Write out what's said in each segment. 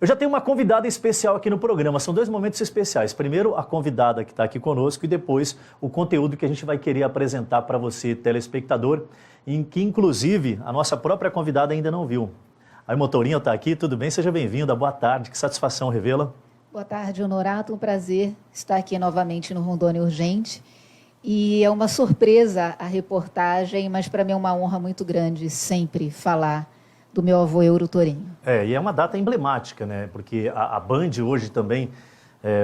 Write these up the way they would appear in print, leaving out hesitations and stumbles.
Eu já tenho uma convidada especial aqui no programa, são dois momentos especiais. Primeiro, a convidada que está aqui conosco e depois o conteúdo que a gente vai querer apresentar para você, telespectador, em que inclusive a nossa própria convidada ainda não viu. Aí, Motorinho está aqui, tudo bem? Seja bem-vinda, boa tarde, que satisfação, Revela. Boa tarde, Honorato, um prazer estar aqui novamente no Rondônia Urgente. E é uma surpresa a reportagem, mas para mim é uma honra muito grande sempre falar do meu avô Euro Torinho. E é uma data emblemática, né? Porque a Band hoje também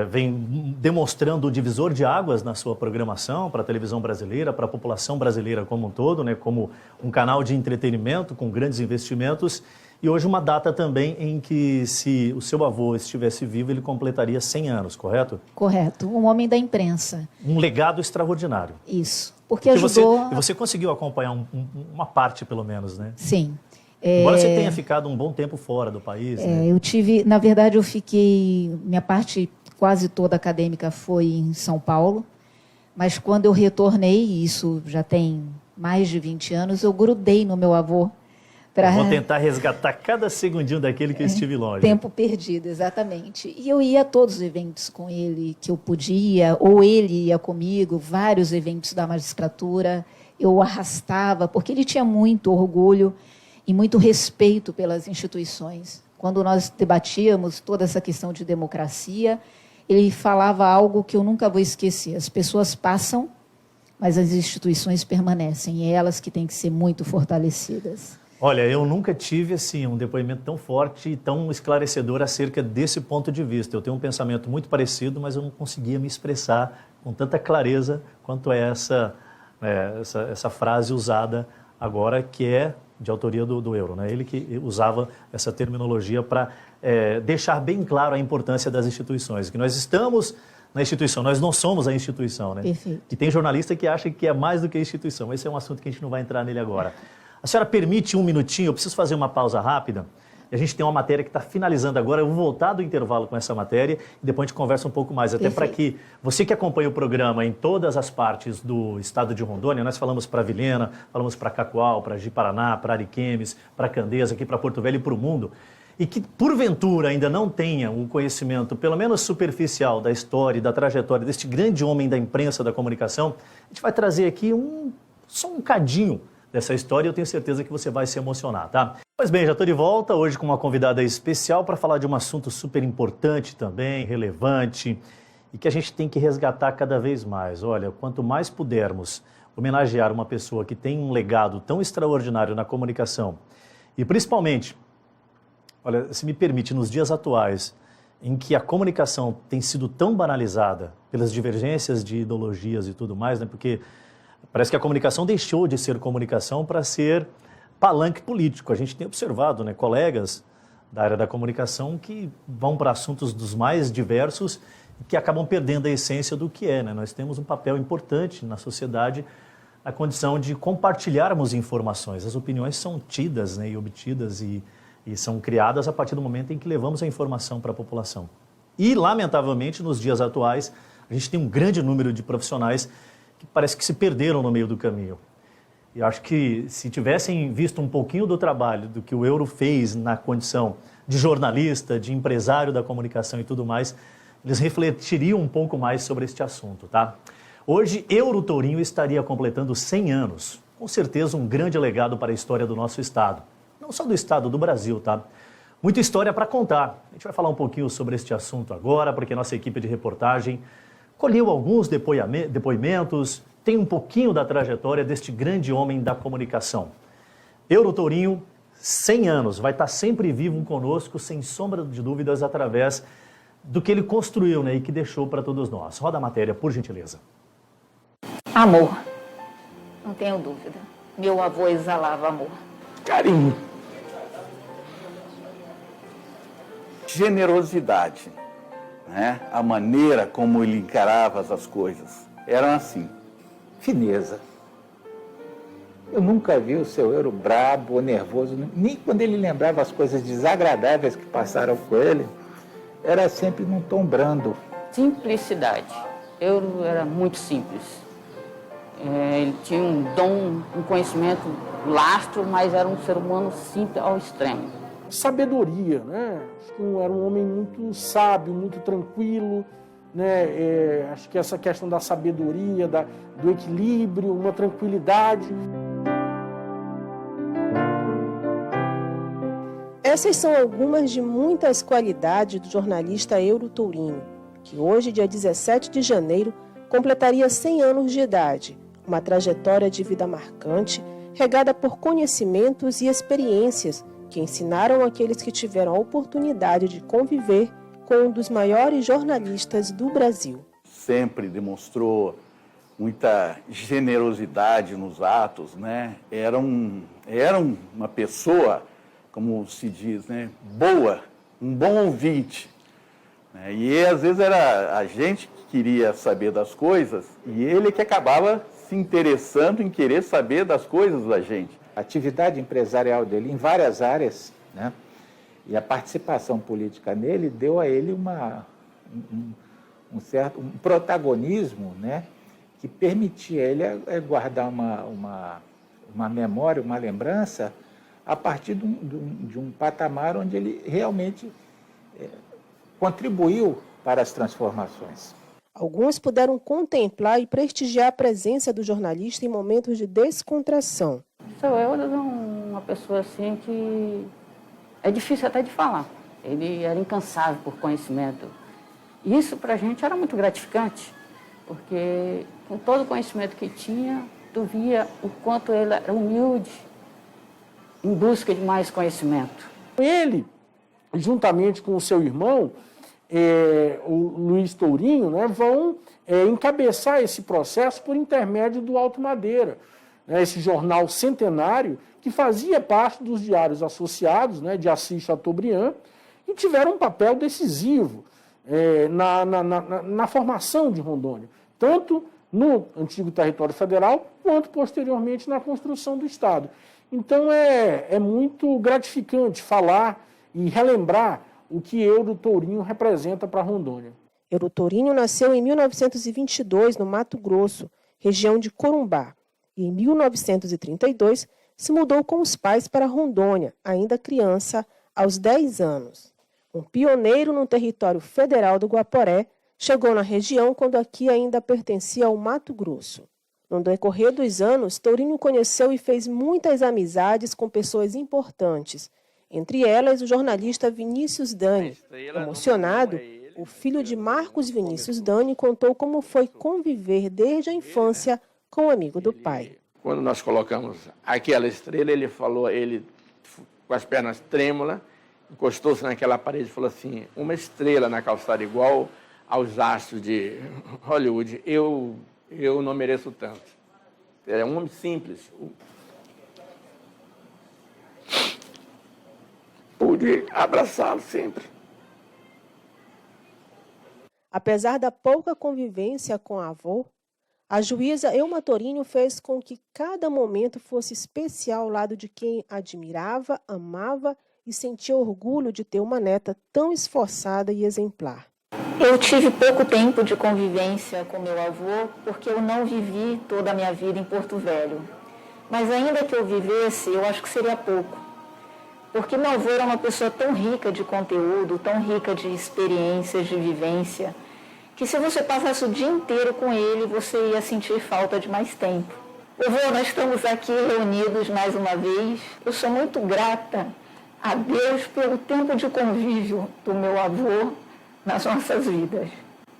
vem demonstrando o divisor de águas na sua programação para a televisão brasileira, para a população brasileira como um todo, né? Como um canal de entretenimento com grandes investimentos. E hoje uma data também em que, se o seu avô estivesse vivo, ele completaria 100 anos, correto? Correto, um homem da imprensa. Um legado extraordinário. Isso, porque ajudou... Você conseguiu acompanhar uma parte, pelo menos, né? Sim. Embora você tenha ficado um bom tempo fora do país, né? Na verdade, eu fiquei, minha parte quase toda acadêmica foi em São Paulo, mas quando eu retornei, isso já tem mais de 20 anos, eu grudei no meu avô. Vou tentar resgatar cada segundinho daquele que eu estive longe. Tempo perdido, exatamente. E eu ia a todos os eventos com ele que eu podia, ou ele ia comigo, vários eventos da magistratura, eu o arrastava, porque ele tinha muito orgulho e muito respeito pelas instituições. Quando nós debatíamos toda essa questão de democracia, ele falava algo que eu nunca vou esquecer. As pessoas passam, mas as instituições permanecem, e é elas que têm que ser muito fortalecidas. Olha, eu nunca tive assim, um depoimento tão forte e tão esclarecedor acerca desse ponto de vista. Eu tenho um pensamento muito parecido, mas eu não conseguia me expressar com tanta clareza quanto é essa frase usada agora, que é de autoria do Euro, né? Ele que usava essa terminologia para deixar bem claro a importância das instituições, que nós estamos na instituição, nós não somos a instituição, né? Perfeito. E tem jornalista que acha que é mais do que a instituição. Esse é um assunto que a gente não vai entrar nele agora. A senhora permite um minutinho, eu preciso fazer uma pausa rápida. E a gente tem uma matéria que está finalizando agora, eu vou voltar do intervalo com essa matéria e depois a gente conversa um pouco mais, até para que você que acompanha o programa em todas as partes do estado de Rondônia, nós falamos para Vilhena, falamos para Cacoal, para Ji-Paraná, para Ariquemes, para Candeias, aqui para Porto Velho e para o mundo, e que porventura ainda não tenha um conhecimento, pelo menos superficial, da história e da trajetória deste grande homem da imprensa, da comunicação, a gente vai trazer aqui só um cadinho dessa história, eu tenho certeza que você vai se emocionar, tá? Pois bem, já estou de volta hoje com uma convidada especial para falar de um assunto super importante também, relevante, e que a gente tem que resgatar cada vez mais. Olha, quanto mais pudermos homenagear uma pessoa que tem um legado tão extraordinário na comunicação, e principalmente, olha, se me permite, nos dias atuais, em que a comunicação tem sido tão banalizada pelas divergências de ideologias e tudo mais, né? Porque parece que a comunicação deixou de ser comunicação para ser palanque político. A gente tem observado, né, colegas da área da comunicação que vão para assuntos dos mais diversos e que acabam perdendo a essência do que é, né? Nós temos um papel importante na sociedade, na condição de compartilharmos informações. As opiniões são tidas, né, e obtidas e são criadas a partir do momento em que levamos a informação para a população. E, lamentavelmente, nos dias atuais, a gente tem um grande número de profissionais que parece que se perderam no meio do caminho. E acho que se tivessem visto um pouquinho do trabalho do que o Euro fez na condição de jornalista, de empresário da comunicação e tudo mais, eles refletiriam um pouco mais sobre este assunto, tá? Hoje, Euro Torinho estaria completando 100 anos. Com certeza um grande legado para a história do nosso estado. Não só do estado, do Brasil, tá? Muita história para contar. A gente vai falar um pouquinho sobre este assunto agora, porque a nossa equipe de reportagem colheu alguns depoimentos, tem um pouquinho da trajetória deste grande homem da comunicação. Euro Torinho, 100 anos, vai estar sempre vivo conosco, sem sombra de dúvidas, através do que ele construiu, né, e que deixou para todos nós. Roda a matéria, por gentileza. Amor, não tenho dúvida. Meu avô exalava amor. Carinho. Generosidade. Né? A maneira como ele encarava as coisas eram assim. Fineza. Eu nunca vi o seu Euro brabo ou nervoso, nem quando ele lembrava as coisas desagradáveis que passaram com ele, era sempre num tom brando. Simplicidade. Euro era muito simples. Ele tinha um dom, um conhecimento lastro, mas era um ser humano simples ao extremo. sabedoria, né? Acho que era um homem muito sábio, muito tranquilo, né? Acho que essa questão da sabedoria, do equilíbrio, uma tranquilidade. Essas são algumas de muitas qualidades do jornalista Euro Tourinho, que hoje, dia 17 de janeiro, completaria 100 anos de idade, uma trajetória de vida marcante, regada por conhecimentos e experiências que ensinaram aqueles que tiveram a oportunidade de conviver com um dos maiores jornalistas do Brasil. Sempre demonstrou muita generosidade nos atos, né? Era uma pessoa, como se diz, né? Boa, um bom ouvinte. Né? E às vezes era a gente que queria saber das coisas e ele que acabava se interessando em querer saber das coisas da gente. A atividade empresarial dele em várias áreas, né? E a participação política nele deu a ele um certo protagonismo, né? Que permitia ele guardar uma memória, uma lembrança a partir de um patamar onde ele realmente contribuiu para as transformações. Alguns puderam contemplar e prestigiar a presença do jornalista em momentos de descontração. Eu era uma pessoa assim que é difícil até de falar. Ele era incansável por conhecimento. E isso para a gente era muito gratificante, porque com todo o conhecimento que tinha, tu via o quanto ele era humilde em busca de mais conhecimento. Ele, juntamente com o seu irmão, o Luiz Tourinho, né, vão encabeçar esse processo por intermédio do Alto Madeira, né, esse jornal centenário que fazia parte dos diários associados, né, de Assis Chateaubriand, e tiveram um papel decisivo na formação de Rondônia, tanto no antigo território federal, quanto posteriormente na construção do Estado. Então é muito gratificante falar e relembrar o que Euro Tourinho representa para Rondônia. Euro Tourinho nasceu em 1922 no Mato Grosso, região de Corumbá, e em 1932 se mudou com os pais para Rondônia, ainda criança, aos 10 anos. Um pioneiro no território federal do Guaporé, chegou na região quando aqui ainda pertencia ao Mato Grosso. No decorrer dos anos, Tourinho conheceu e fez muitas amizades com pessoas importantes, entre elas o jornalista Vinícius Dani. Emocionado, o filho de Marcos Vinícius Dani contou como foi conviver desde a infância com o amigo do pai. Quando nós colocamos aquela estrela, ele falou, ele com as pernas trêmulas, encostou-se naquela parede e falou assim, uma estrela na calçada igual aos astros de Hollywood, eu não mereço tanto. É um homem simples. Pude abraçá-lo sempre. Apesar da pouca convivência com a avó, a juíza Elma Tourinho fez com que cada momento fosse especial ao lado de quem admirava, amava e sentia orgulho de ter uma neta tão esforçada e exemplar. Eu tive pouco tempo de convivência com meu avô, porque eu não vivi toda a minha vida em Porto Velho. Mas ainda que eu vivesse, eu acho que seria pouco. Porque meu avô era uma pessoa tão rica de conteúdo, tão rica de experiências, de vivência, que se você passasse o dia inteiro com ele, você ia sentir falta de mais tempo. Avô, nós estamos aqui reunidos mais uma vez. Eu sou muito grata a Deus pelo tempo de convívio do meu avô nas nossas vidas.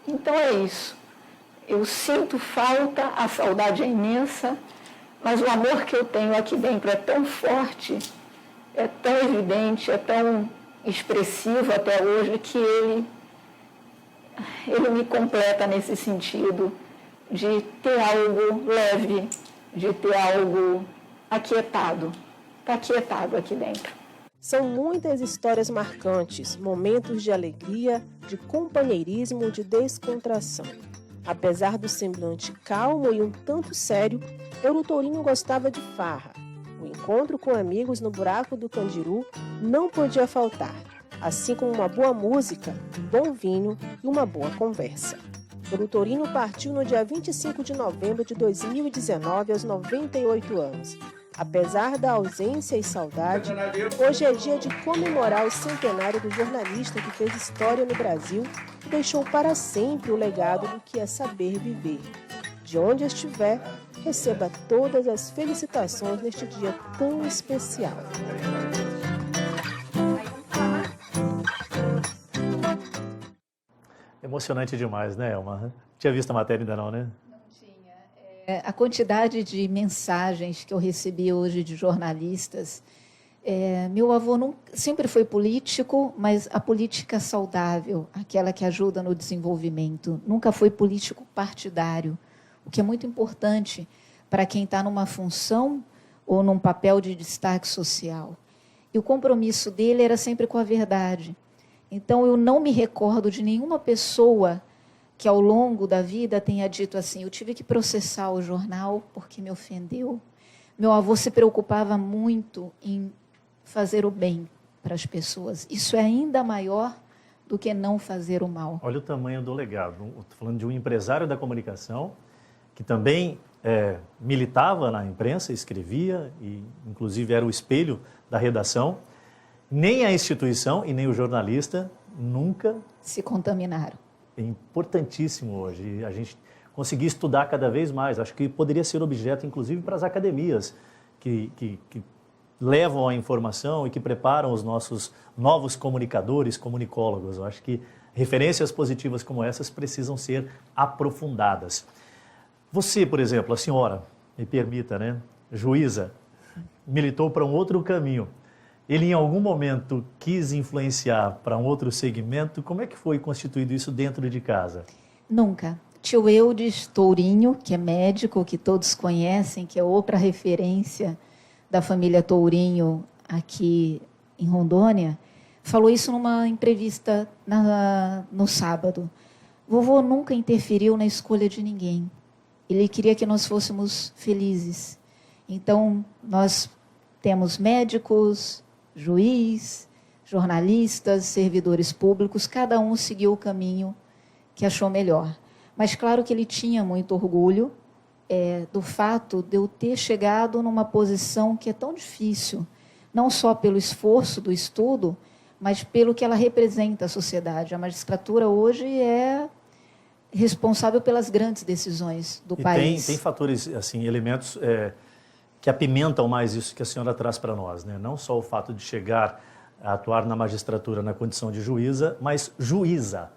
Então é isso. Eu sinto falta, a saudade é imensa, mas o amor que eu tenho aqui dentro é tão forte, é tão evidente, é tão expressivo até hoje que ele me completa nesse sentido de ter algo leve, de ter algo aquietado. Está aquietado aqui dentro. São muitas histórias marcantes, momentos de alegria, de companheirismo, de descontração. Apesar do semblante calmo e um tanto sério, Euro Tourinho gostava de farra. O encontro com amigos no buraco do Candiru não podia faltar, assim como uma boa música, um bom vinho e uma boa conversa. Euro Tourinho partiu no dia 25 de novembro de 2019, aos 98 anos. Apesar da ausência e saudade, hoje é dia de comemorar o centenário do jornalista que fez história no Brasil e deixou para sempre o legado do que é saber viver. De onde estiver, receba todas as felicitações neste dia tão especial. Emocionante demais, né, Elma? Tinha visto a matéria ainda não, né? A quantidade de mensagens que eu recebi hoje de jornalistas. Meu avô sempre foi político, mas a política saudável, aquela que ajuda no desenvolvimento. Nunca foi político partidário, o que é muito importante para quem está numa função ou num papel de destaque social. E o compromisso dele era sempre com a verdade. Então, eu não me recordo de nenhuma pessoa que ao longo da vida tenha dito assim, eu tive que processar o jornal porque me ofendeu. Meu avô se preocupava muito em fazer o bem para as pessoas. Isso é ainda maior do que não fazer o mal. Olha o tamanho do legado. Estou falando de um empresário da comunicação que também militava na imprensa, escrevia e, inclusive, era o espelho da redação. Nem a instituição e nem o jornalista nunca se contaminaram. É importantíssimo hoje a gente conseguir estudar cada vez mais. Acho que poderia ser objeto, inclusive, para as academias que levam a informação e que preparam os nossos novos comunicadores, comunicólogos. Eu acho que referências positivas como essas precisam ser aprofundadas. Você, por exemplo, a senhora, me permita, né, juíza, militou para um outro caminho. Ele, em algum momento, quis influenciar para um outro segmento? Como é que foi constituído isso dentro de casa? Nunca. Tio Eudes Tourinho, que é médico, que todos conhecem, que é outra referência da família Tourinho aqui em Rondônia, falou isso numa entrevista no sábado. Vovô nunca interferiu na escolha de ninguém. Ele queria que nós fôssemos felizes. Então, nós temos médicos, juiz, jornalistas, servidores públicos, cada um seguiu o caminho que achou melhor. Mas claro que ele tinha muito orgulho do fato de eu ter chegado numa posição que é tão difícil, não só pelo esforço do estudo, mas pelo que ela representa à sociedade. A magistratura hoje é responsável pelas grandes decisões do país. Tem fatores, assim, elementos que apimentam mais isso que a senhora traz para nós, né? Não só o fato de chegar a atuar na magistratura na condição de juíza, mas juíza,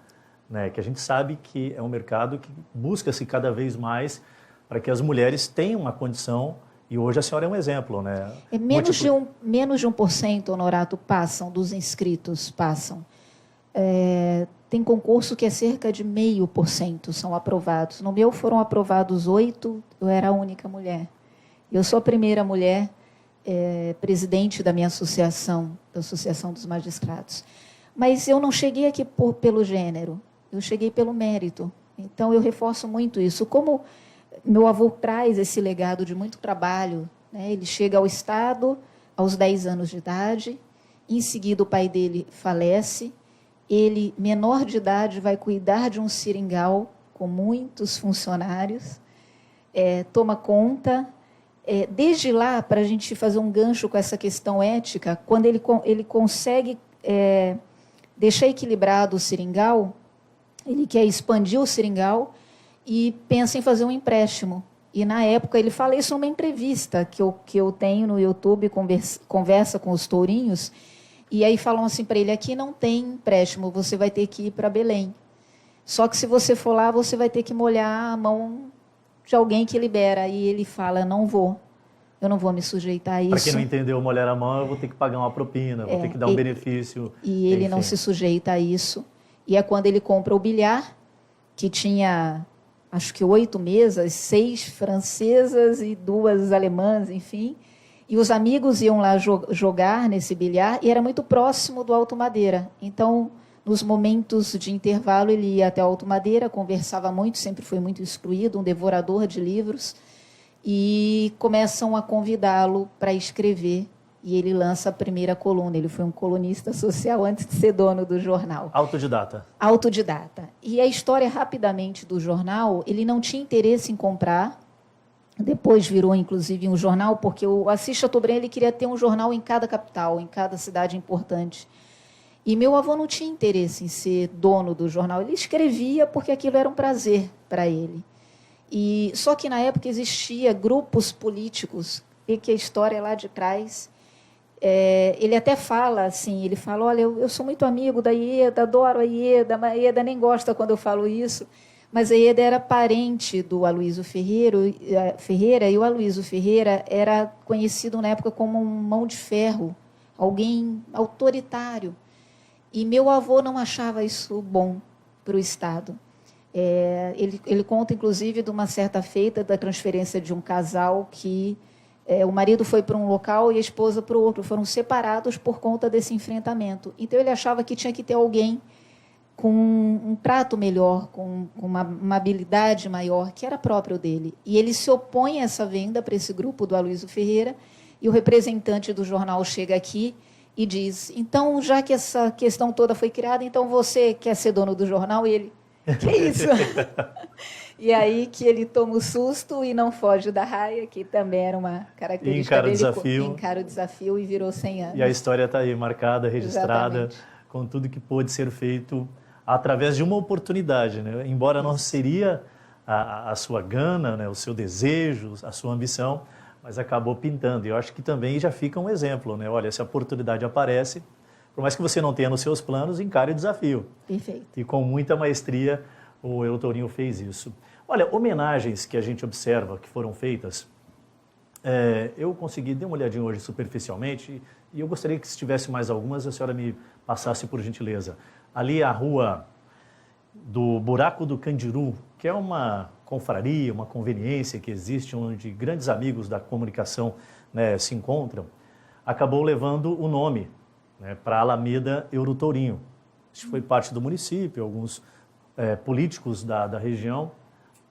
né? Que a gente sabe que é um mercado que busca-se cada vez mais para que as mulheres tenham uma condição, e hoje a senhora é um exemplo, né? Menos de 1%, Honorato, dos inscritos passam. Tem concurso que é cerca de 0,5% são aprovados. No meu foram aprovados 8, eu era a única mulher. Eu sou a primeira mulher presidente da minha associação, da Associação dos Magistrados. Mas eu não cheguei aqui pelo gênero, eu cheguei pelo mérito. Então, eu reforço muito isso. Como meu avô traz esse legado de muito trabalho, né? Ele chega ao Estado aos 10 anos de idade, em seguida o pai dele falece, ele, menor de idade, vai cuidar de um seringal com muitos funcionários, toma conta. Desde lá, para a gente fazer um gancho com essa questão ética, quando ele consegue deixar equilibrado o seringal, ele quer expandir o seringal e pensa em fazer um empréstimo. E, na época, ele fala isso numa entrevista que eu tenho no YouTube, conversa com os tourinhos, e aí falam assim para ele, aqui não tem empréstimo, você vai ter que ir para Belém. Só que se você for lá, você vai ter que molhar a mão de alguém que libera. E ele fala, eu não vou me sujeitar a isso. Para quem não entendeu molhar a mão, eu vou ter que pagar uma propina, vou ter que dar um benefício. E ele não se sujeita a isso. E é quando ele compra o bilhar, que tinha, acho que 8 mesas, 6 francesas e 2 alemãs, enfim. E os amigos iam lá jogar nesse bilhar, e era muito próximo do Alto Madeira. Então, nos momentos de intervalo, ele ia até o Alto Madeira, conversava muito, sempre foi muito instruído, um devorador de livros, e começam a convidá-lo para escrever, e ele lança a primeira coluna. Ele foi um colunista social antes de ser dono do jornal. Autodidata. Autodidata. E a história, rapidamente, do jornal, ele não tinha interesse em comprar, depois virou, inclusive, um jornal, porque o Assis Chateaubriand ele queria ter um jornal em cada capital, em cada cidade importante. E meu avô não tinha interesse em ser dono do jornal. Ele escrevia porque aquilo era um prazer para ele. E só que, na época, existia grupos políticos, e que a história é lá de trás. Ele até fala assim, ele fala, olha, eu sou muito amigo da Ieda, adoro a Ieda nem gosta quando eu falo isso, mas a Ieda era parente do Aloysio Ferreira, e o Aloysio Ferreira era conhecido na época como um mão de ferro, alguém autoritário. E meu avô não achava isso bom para o Estado. Ele conta, inclusive, de uma certa feita da transferência de um casal que o marido foi para um local e a esposa para o outro. Foram separados por conta desse enfrentamento. Então, ele achava que tinha que ter alguém com um trato melhor, com uma habilidade maior, que era próprio dele. E ele se opõe a essa venda para esse grupo do Aloysio Ferreira, e o representante do jornal chega aqui e diz, então, já que essa questão toda foi criada, então você quer ser dono do jornal? E ele, que isso? E aí que ele toma o susto e não foge da raia, que também era uma característica dele. Encara o desafio e virou 100 anos. E a história está aí marcada, registrada, exatamente, com tudo que pôde ser feito através de uma oportunidade, né? Embora não seria a sua gana, né? O seu desejo, a sua ambição, mas acabou pintando. E eu acho que também já fica um exemplo, né? Olha, se a oportunidade aparece, por mais que você não tenha nos seus planos, encare o desafio. Perfeito. E com muita maestria o Eutourinho fez isso. Olha, homenagens que a gente observa que foram feitas, eu consegui dar uma olhadinha hoje superficialmente e eu gostaria que se tivesse mais algumas, a senhora me passasse por gentileza. Ali a rua do Buraco do Candiru, que é uma confraria, uma conveniência que existe, onde grandes amigos da comunicação, né, se encontram, acabou levando o nome, né, para a Alameda Eutourinho. Isso foi parte do município, alguns políticos da região,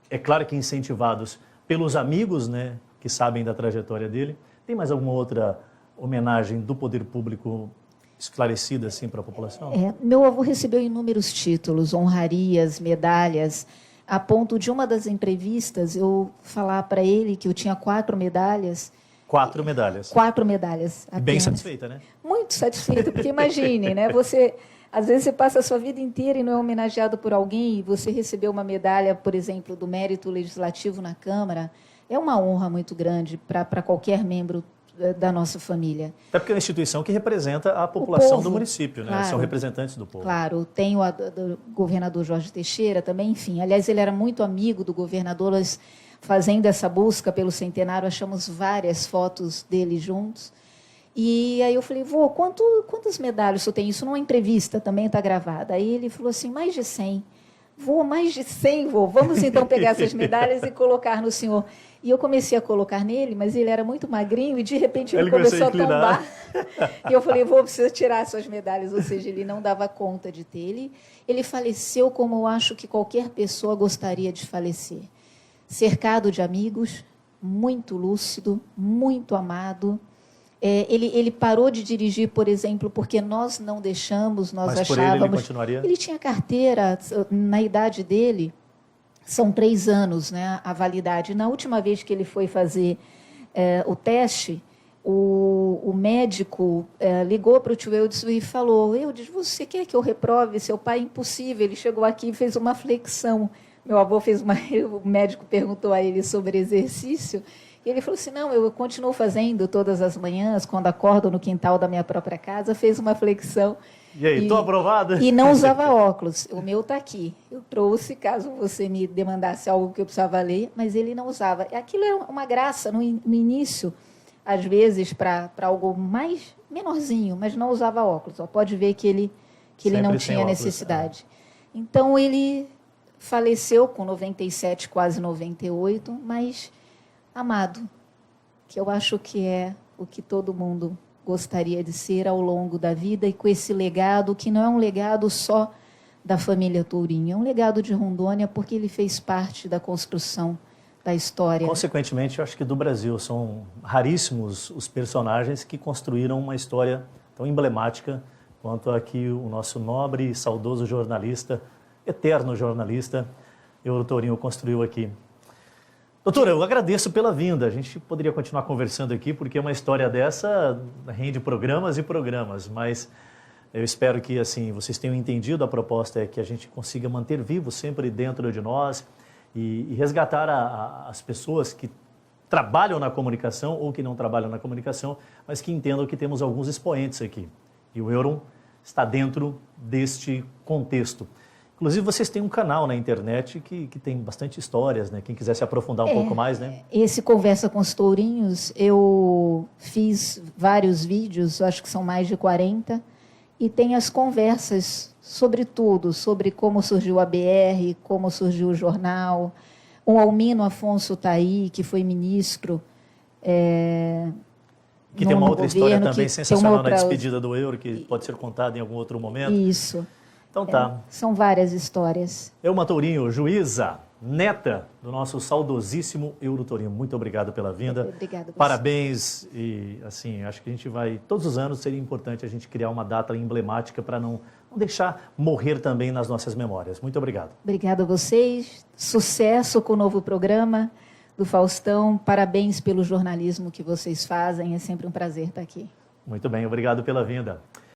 é claro que incentivados pelos amigos, né, que sabem da trajetória dele. Tem mais alguma outra homenagem do poder público esclarecida assim para a população? Meu avô recebeu inúmeros títulos, honrarias, medalhas, a ponto de uma das entrevistas eu falar para ele que eu tinha 4 medalhas. 4 medalhas. 4 medalhas. E bem satisfeita, né? Muito satisfeita, porque imagine, né? Às vezes você passa a sua vida inteira e não é homenageado por alguém, e você recebeu uma medalha, por exemplo, do mérito legislativo na Câmara, é uma honra muito grande para qualquer membro da nossa família. Até porque é uma instituição que representa a população do município, né? Claro, são representantes do povo. Claro, tem o do governador Jorge Teixeira também, enfim. Aliás, ele era muito amigo do governador, nós fazendo essa busca pelo centenário, achamos várias fotos dele juntos. E aí eu falei, vô, quantas medalhas você tem? Isso numa entrevista, também está gravada. Aí ele falou assim, mais de 100. Vô, mais de 100, vô. Vamos então pegar essas medalhas e colocar no senhor. E eu comecei a colocar nele, mas ele era muito magrinho e de repente ele começou a tombar. E eu falei, vô, precisa tirar suas medalhas. Ou seja, ele não dava conta de ter. Ele faleceu como eu acho que qualquer pessoa gostaria de falecer. Cercado de amigos, muito lúcido, muito amado. Ele parou de dirigir, por exemplo, porque nós não deixamos, nós Mas achávamos... por ele continuaria? Ele tinha carteira, na idade dele, são 3 anos, né, a validade. Na última vez que ele foi fazer o teste, o médico ligou para o tio Eudes e falou, Eudes, você quer que eu reprove? Seu pai é impossível. Ele chegou aqui e fez uma flexão. Meu avô o médico perguntou a ele sobre exercício, e ele falou assim, não, eu continuo fazendo todas as manhãs, quando acordo no quintal da minha própria casa, fez uma flexão. E aí, estou aprovada? E não usava óculos. O meu está aqui. Eu trouxe, caso você me demandasse algo que eu precisava ler, mas ele não usava. Aquilo é uma graça no início, às vezes, para algo mais menorzinho, mas não usava óculos. Pode ver que ele não tinha necessidade. Então, ele faleceu com 97, quase 98, mas amado, que eu acho que é o que todo mundo gostaria de ser ao longo da vida, e com esse legado, que não é um legado só da família Tourinho, é um legado de Rondônia, porque ele fez parte da construção da história. Consequentemente, eu acho que do Brasil são raríssimos os personagens que construíram uma história tão emblemática quanto a que o nosso nobre e saudoso jornalista, eterno jornalista, Eutourinho construiu aqui. Doutora, eu agradeço pela vinda. A gente poderia continuar conversando aqui, porque uma história dessa rende programas e programas, mas eu espero que assim vocês tenham entendido. A proposta é que a gente consiga manter vivo sempre dentro de nós e resgatar as pessoas que trabalham na comunicação ou que não trabalham na comunicação, mas que entendam que temos alguns expoentes aqui. E o Euron está dentro deste contexto. Inclusive, vocês têm um canal na internet que tem bastante histórias, né? Quem quiser se aprofundar um pouco mais, né? Esse Conversa com os Tourinhos, eu fiz vários vídeos, acho que são mais de 40, e tem as conversas sobre tudo, sobre como surgiu a BR, como surgiu o jornal. O Almino Afonso está aí, que foi ministro. Que tem uma outra história também sensacional outra... na despedida do Euro, que pode ser contada em algum outro momento. Isso. Então tá. São várias histórias. Elma Tourinho, juíza, neta do nosso saudosíssimo Euro Tourinho. Muito obrigado pela vinda. Obrigada. Parabéns. E assim, acho que a gente vai, todos os anos seria importante a gente criar uma data emblemática para não deixar morrer também nas nossas memórias. Muito obrigado. Obrigada a vocês. Sucesso com o novo programa do Faustão. Parabéns pelo jornalismo que vocês fazem. É sempre um prazer estar aqui. Muito bem, obrigado pela vinda.